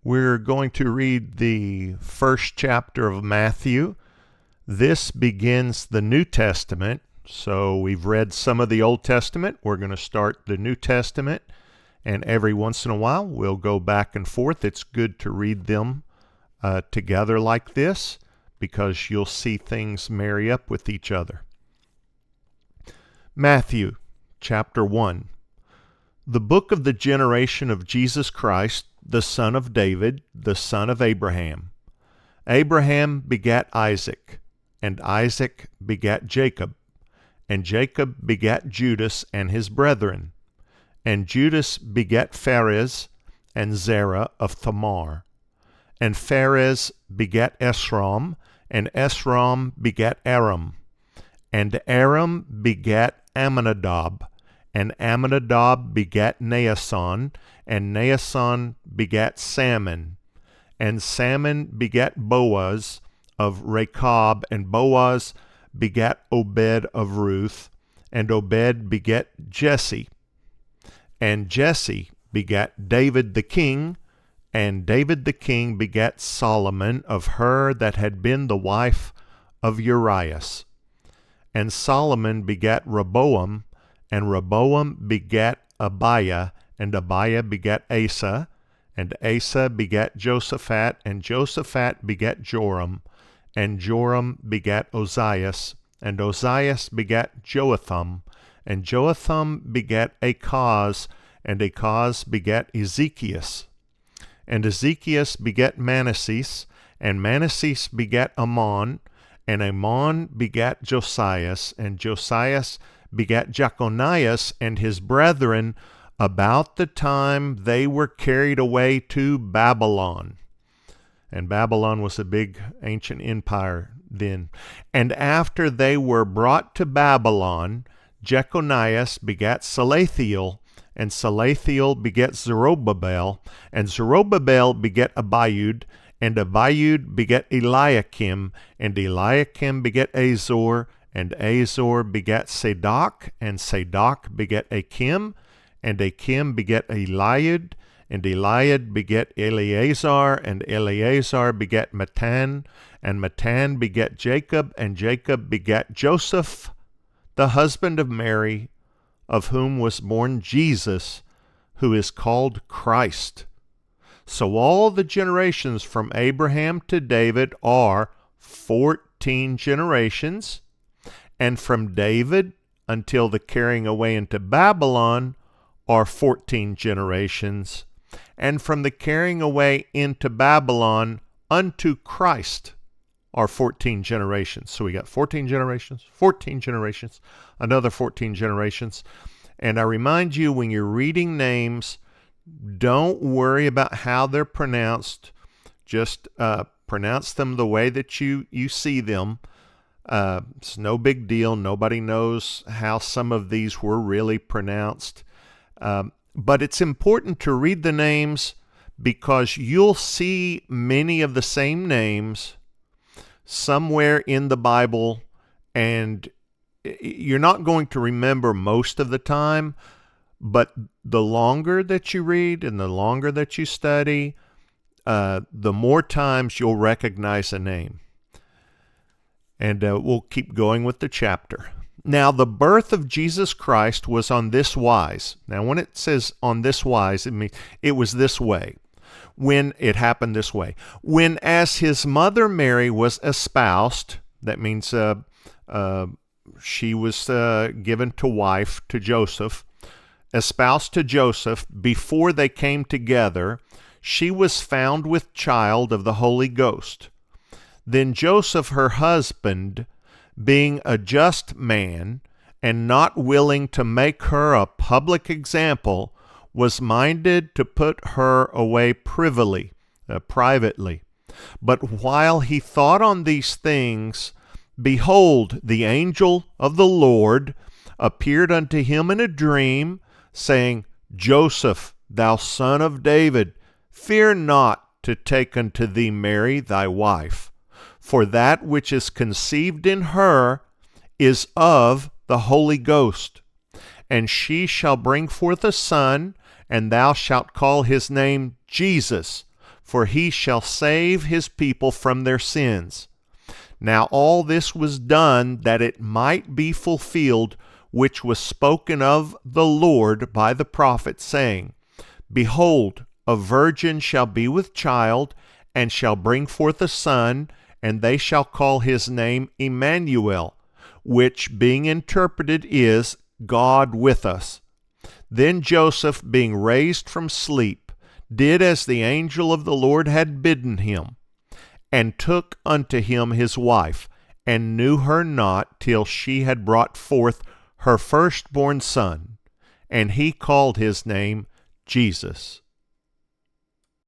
We're going to read the first chapter of Matthew. This begins the New Testament. So we've read some of the Old Testament. We're going to start the New Testament. And every once in a while, we'll go back and forth. It's good to read them together like this because you'll see things marry up with each other. Matthew chapter 1. The book of the generation of Jesus Christ, the son of David, the son of Abraham. Abraham begat Isaac, and Isaac begat Jacob, and Jacob begat Judas and his brethren, and Judas begat Phares and Zerah of Thamar, and Phares begat Esrom, and Esrom begat Aram, and Aram begat Amminadab, and Amminadab begat Naasson, and Naasson begat Salmon, and Salmon begat Boaz of Rechab, and Boaz begat Obed of Ruth, and Obed begat Jesse, and Jesse begat David the king, and David the king begat Solomon of her that had been the wife of Urias. And Solomon begat Rehoboam, and Rehoboam begat Abiah, and Abiah begat Asa, and Asa begat Josaphat, and Josaphat begat Joram, and Joram begat Ozias, and Ozias begat Joatham, and Joatham begat Achaz, and Achaz begat Ezekias, and Ezekias begat Manasseh, and Manasseh begat Ammon, and Ammon begat Josias, and Josias begat Jeconias and his brethren about the time they were carried away to Babylon. And Babylon was a big ancient empire then. And after they were brought to Babylon, Jeconias begat Salathiel, and Salathiel begat Zerubbabel, and Zerubbabel begat Abiud, and Abiud begat Eliakim, and Eliakim begat Azor, and Azor begat Sadoc, and Sadoc begat Achim, and Achim begat Eliud, and Eliud begat Eleazar, and Eleazar begat Matan, and Matan begat Jacob, and Jacob begat Joseph, the husband of Mary, of whom was born Jesus, who is called Christ. So all the generations from Abraham to David are 14 generations, and from David until the carrying away into Babylon are 14 generations, and from the carrying away into Babylon unto Christ are 14 generations. So we got 14 generations, another 14 generations. And I remind you, when you're reading names, don't worry about how they're pronounced. Just pronounce them the way that you see them. It's no big deal. Nobody knows how some of these were really pronounced. But it's important to read the names because you'll see many of the same names somewhere in the Bible, and you're not going to remember most of the time, but the longer that you read and the longer that you study, the more times you'll recognize a name. And we'll keep going with the chapter. Now, the birth of Jesus Christ was on this wise. Now, when it says on this wise, it means it was this way. When it happened this way. When as his mother Mary was espoused, that means she was given to wife to Joseph, espoused to Joseph, before they came together, she was found with child of the Holy Ghost. Then Joseph, her husband, being a just man, and not willing to make her a public example, was minded to put her away privately. But while he thought on these things, behold, the angel of the Lord appeared unto him in a dream, saying, Joseph, thou son of David, fear not to take unto thee Mary thy wife, for that which is conceived in her is of the Holy Ghost. And she shall bring forth a son, and thou shalt call his name Jesus, for he shall save his people from their sins. Now all this was done that it might be fulfilled, which was spoken of the Lord by the prophet, saying, Behold, a virgin shall be with child, and shall bring forth a son, and they shall call his name Emmanuel, which being interpreted is, God with us. Then Joseph, being raised from sleep, did as the angel of the Lord had bidden him, and took unto him his wife, and knew her not till she had brought forth her firstborn son, and he called his name Jesus.